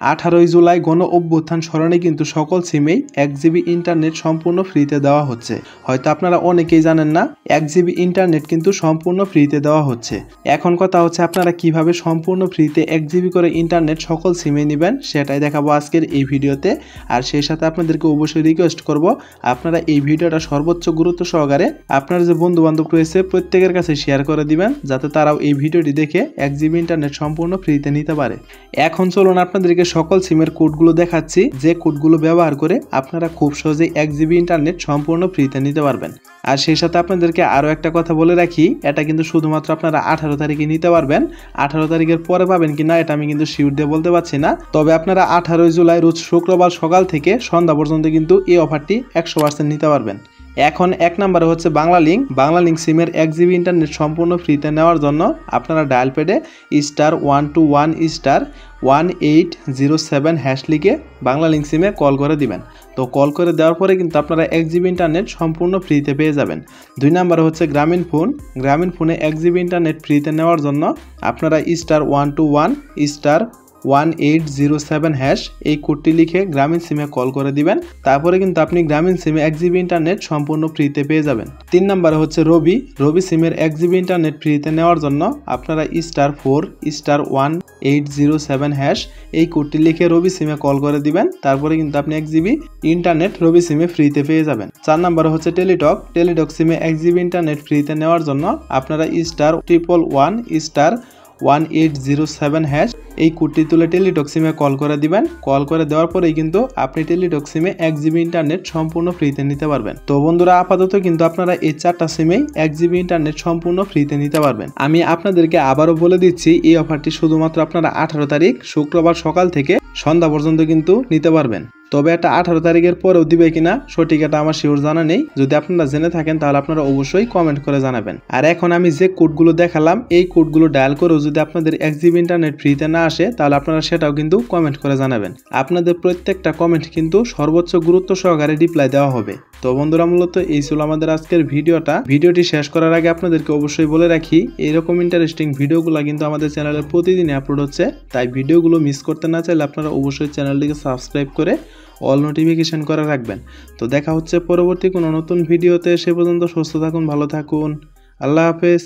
18 জুলাই গণ অভ্যুত্থান স্মরণে কিন্তু সকল সিমেই 1 জিবি ইন্টারনেট সম্পূর্ণ ফ্রিতে দেওয়া হচ্ছে। হয়তো আপনারা অনেকেই জানেন না 1 জিবি ইন্টারনেট কিন্তু সম্পূর্ণ ফ্রিতে দেওয়া হচ্ছে। এখন কথা হচ্ছে আপনারা কিভাবে সম্পূর্ণ ফ্রিতে 1 জিবি করে ইন্টারনেট সকল সিমে নেবেন সেটাই দেখাবো আজকের এই ভিডিওতে। আর সেই সাথে আপনাদেরকে অবশ্যই রিকোয়েস্ট করব আপনারা এই ভিডিওটা সর্বোচ্চ গুরুত্ব সহকারে আপনার যে বন্ধু বান্ধব রয়েছে প্রত্যেকের কাছে শেয়ার করে দিবেন, যাতে তারাও এই ভিডিওটি দেখে 1 জিবি ইন্টারনেট সম্পূর্ণ ফ্রিতে নিতে পারে। এখন চলুন আপনাদেরকে সকল সিমের কোডগুলো দেখাচ্ছি, যে কোডগুলো ব্যবহার করে আপনারা খুব সহজেই 1 জিবি ইন্টারনেট সম্পূর্ণ ফ্রিতে নিতে পারবেন। আর সেই সাথে আপনাদেরকে আরও একটা কথা বলে রাখি, এটা কিন্তু শুধুমাত্র আপনারা 18 তারিখে নিতে পারবেন। 18 তারিখের পরে পাবেন কিনা এটা আমি কিন্তু শিওর দিয়ে বলতে পারছি না। তবে আপনারা 18 জুলাই রোজ শুক্রবার সকাল থেকে সন্ধ্যা পর্যন্ত কিন্তু এই অফারটি 100% নিতে পারবেন। এখন এক নম্বরে হচ্ছে বাংলা লিঙ্ক সিমের 1 জিবি ইন্টারনেট সম্পূর্ণ ফ্রিতে নেওয়ার জন্য আপনারা ডায়াল প্যাডে *121*1807# লিখে বাংলা লিঙ্ক সিমে কল করে দিবেন। তো কল করে দেওয়ার পরে কিন্তু আপনারা 1 জিবি ইন্টারনেট সম্পূর্ণ ফ্রিতে পেয়ে যাবেন। 2 নম্বরে হচ্ছে গ্রামীণ ফোনে 1 জিবি ইন্টারনেট ফ্রিতে নেওয়ার জন্য আপনারা *121*1807# এই কোডটি লিখে গ্রামীণ সিমে কল করে দিবেন। তারপরে কিন্তু আপনি গ্রামীণ সিমে 1 জিবি ইন্টারনেট সম্পূর্ণ ফ্রিতে পেয়ে যাবেন। 3 নম্বরে হচ্ছে রবি সিমের 1 জিবি ইন্টারনেট ফ্রিতে নেওয়ার জন্য আপনারা *4*1807# এই কোডটি লিখে রবি সিমে কল করে দিবেন। তারপরে কিন্তু আপনি 1 জিবি ইন্টারনেট রবি সিমে ফ্রিতে পেয়ে যাবেন। 4 নম্বরে হচ্ছে টেলিটক সিমে 1 জিবি ইন্টারনেট ফ্রিতে নেওয়ার জন্য আপনারা *111*1807# এই কোডটি তুলে টেলিটক সিমে কল করে দিবেন। কল করে দেওয়ার পরেই কিন্তু আপনি টেলিটক সিমে 1 জিবি ইন্টারনেট সম্পূর্ণ ফ্রিতে নিতে পারবেন। তো বন্ধুরা, আপাতত কিন্তু আপনারা এই 4টা সিমেই 1 জিবি ইন্টারনেট সম্পূর্ণ ফ্রিতে নিতে পারবেন। আমি আপনাদেরকে আবারও বলে দিচ্ছি, এই অফারটি শুধুমাত্র আপনারা 18 তারিখ শুক্রবার সকাল থেকে সন্ধ্যা পর্যন্ত কিন্তু নিতে পারবেন। তবে এটা 18 তারিখের পরেও দিবে কিনা সঠিক এটা আমার শিওর জানা নেই। যদি আপনারা জেনে থাকেন তাহলে আপনারা অবশ্যই কমেন্ট করে জানাবেন। আর এখন আমি যে কোডগুলো দেখালাম এই কোডগুলো ডায়াল করেও যদি আপনাদের 1 জিবি ইন্টারনেট ফ্রিতে না আসে তাহলে আপনারা সেটাও কিন্তু কমেন্ট করে জানাবেন। আপনাদের প্রত্যেকটা কমেন্ট কিন্তু সর্বোচ্চ গুরুত্ব সহকারে রিপ্লাই দেওয়া হবে। তো বন্ধুরা, মূলত এই ছিল আমাদের আজকের ভিডিওটি শেষ করার আগে আপনাদেরকে অবশ্যই বলে রাখি, এইরকম ইন্টারেস্টিং ভিডিওগুলো কিন্তু আমাদের চ্যানেলে প্রতিদিনই আপলোড হচ্ছে। তাই ভিডিওগুলো মিস করতে না চাইলে আপনারা অবশ্যই চ্যানেলটিকে সাবস্ক্রাইব করে অল নোটিফিকেশন করে রাখবেন। তো দেখা হচ্ছে পরবর্তী কোনো নতুন ভিডিওতে। সে পর্যন্ত সুস্থ থাকুন, ভালো থাকুন, আল্লাহ হাফেজ।